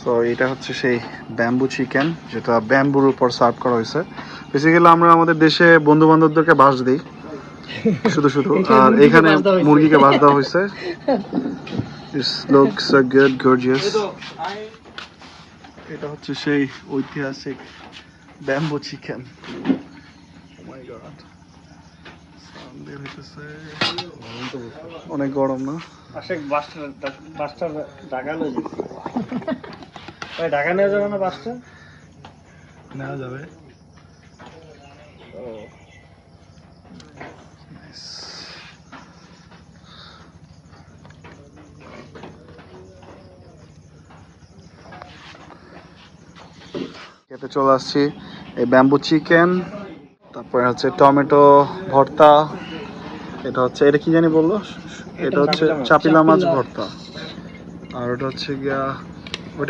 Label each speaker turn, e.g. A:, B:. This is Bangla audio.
A: সো এটা হচ্ছে সেই ব্যাম্বু চিকেন, যেটা ব্যাম্বুর উপর সার্ভ করা হয়েছে। বেসিক্যালি আমরা আমাদের দেশে বন্ধু বান্ধবদেরকে বাস দিই শুধু শুধু, আর এখানে মুরগিকে বাস দেওয়া হয়েছে। This looks so good, gorgeous. এটা হচ্ছে সেই ঐতিহাসিক bamboo chicken. Oh my god. বের হইতেছে, অনেক গরম না?
B: আশেক বাসটা ঢাকা লয়ে গেছে। ভাই ঢাকা নিয়ে যাবে না বাসটা?
A: নেওয়া যাবে।
B: ও
A: খেতে চলে আসছি এই ব্যাম্বু চিকেন, তারপরে হচ্ছে টমেটো ভর্তা, এটা হচ্ছে, এটা কি জানি বললো, এটা হচ্ছে চাপিলা মাছ ভর্তা, আর ওটা হচ্ছে গিয়া